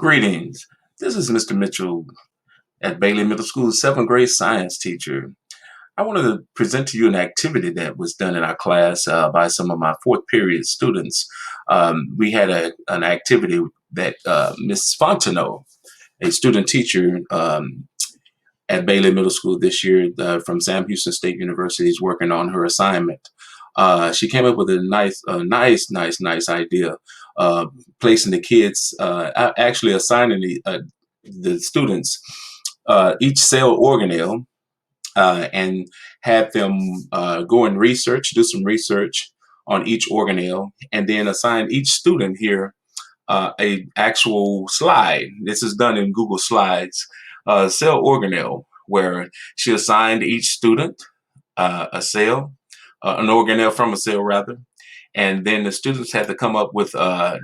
Greetings. This is Mr. Mitchell at Bailey Middle School, seventh grade science teacher. I wanted to present to you an activity that was done in our class by some of my fourth period students. We had an activity that Ms. Fontenot, a student teacher at Bailey Middle School this year from Sam Houston State University, is working on her assignment. She came up with a nice idea, uh, placing the kids, actually assigning the students each cell organelle, and had them go and do some research on each organelle, and then assign each student here a actual slide. This is done in Google Slides, cell organelle, where she assigned each student a cell, an organelle from a cell rather, and then the students had to come up with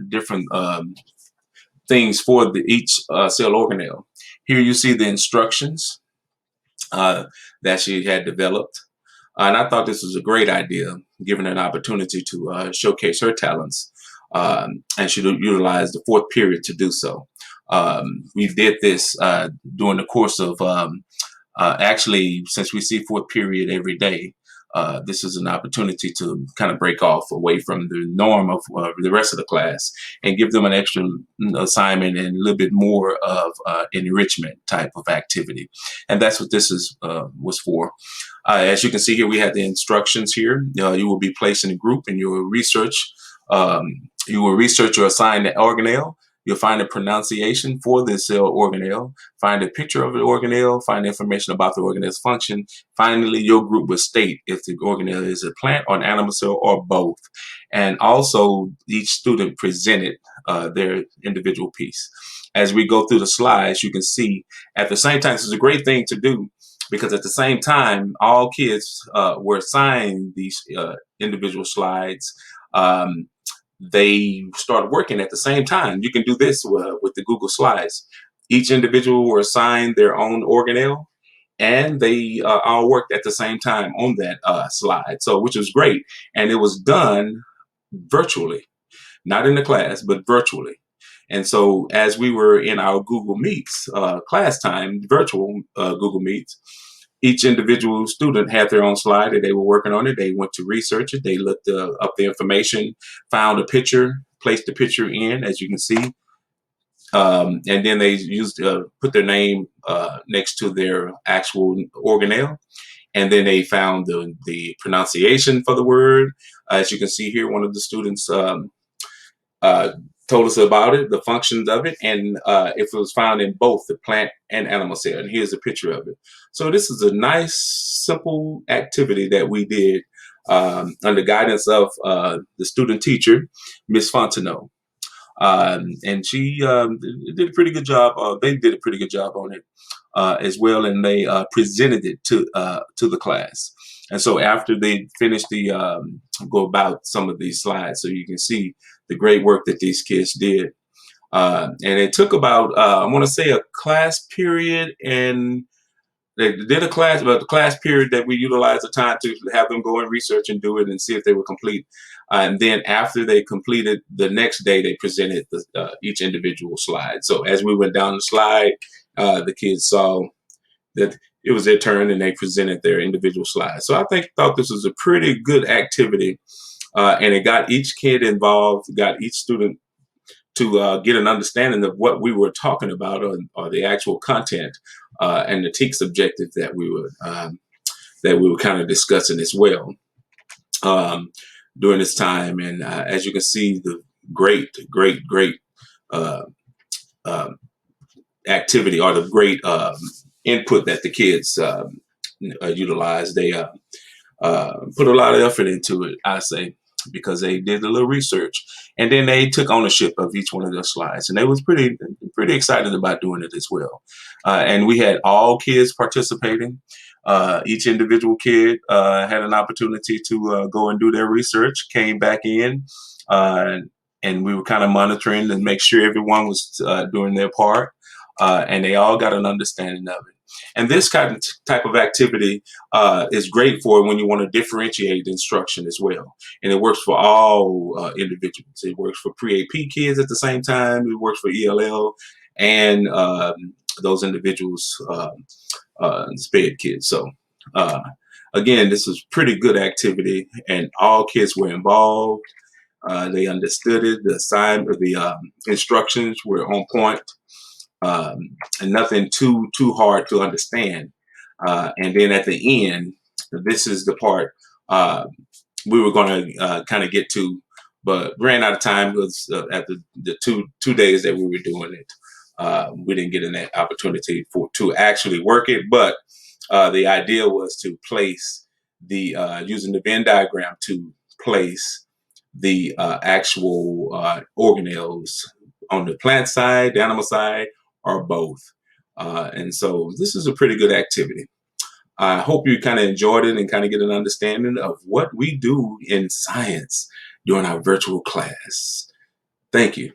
different things for each cell organelle. Here you see the instructions that she had developed. And I thought this was a great idea, given an opportunity to showcase her talents. And she utilized the fourth period to do so. We did this during the course of actually, since we see fourth period every day, this is an opportunity to kind of break off away from the norm of the rest of the class and give them an extra assignment and a little bit more of enrichment type of activity. And that's what this was for. As you can see here, we have the instructions here. You will be placed in a group in your research. You will research or assign the organelle. You'll find a pronunciation for the cell organelle, find a picture of the organelle, find information about the organelle's function. Finally, your group will state if the organelle is a plant or an animal cell or both. And also, each student presented their individual piece. As we go through the slides, you can see at the same time, this is a great thing to do because at the same time, all kids were assigned these individual slides. They started working at the same time. You can do this with the Google Slides. Each individual were assigned their own organelle, and they all worked at the same time on that slide. So, which was great, and it was done virtually, not in the class, but virtually. And so, as we were in our Google Meets class time, virtual Google Meets, each individual student had their own slide that they were working on it. They went to research it. They looked up the information, found a picture, placed the picture in, as you can see, and then they used put their name next to their actual organelle, and then they found the pronunciation for the word. As you can see here, one of the students uh, told us about it, the functions of it, and if it was found in both the plant and animal cell. And here's a picture of it. So this is a nice, simple activity that we did under guidance of the student teacher, Miss Fontenot. And she did a pretty good job. They did a pretty good job on it as well, and they presented it to the class. And so after they finished go about some of these slides, so you can see the great work that these kids did. And it took about I want to say a class period, and they did a class, but the class period that we utilized the time to have them go and research and do it and see if they were complete. And then after they completed, the next day they presented each individual slide. So as we went down the slide, the kids saw that it was their turn and they presented their individual slides. So thought this was a pretty good activity, and it got each kid involved, got each student to get an understanding of what we were talking about, or the actual content and the TEKS objective that we were kind of discussing as well during this time. And as you can see, the great uh, uh, activity, or the great input that the kids utilized. They put a lot of effort into it, I say, because they did a little research, and then they took ownership of each one of their slides, and they was pretty excited about doing it as well. And we had all kids participating. Each individual kid had an opportunity to go and do their research, came back in, and we were kind of monitoring and make sure everyone was doing their part, and they all got an understanding of it. And this kind of type of activity is great for when you want to differentiate instruction as well. And it works for all individuals. It works for pre-AP kids at the same time. It works for ELL. and those individuals sped kids. So uh, again, this was pretty good activity, and all kids were involved. They understood it. The assignment, the instructions were on point, and nothing too hard to understand. And then at the end, this is the part uh, we were going to kind of get to, but ran out of time because at the two days that we were doing it, we didn't get an opportunity to actually work it. But the idea was to place the using the Venn diagram to place the actual organelles on the plant side, the animal side, or both. And so this is a pretty good activity. I hope you kind of enjoyed it and kind of get an understanding of what we do in science during our virtual class. Thank you.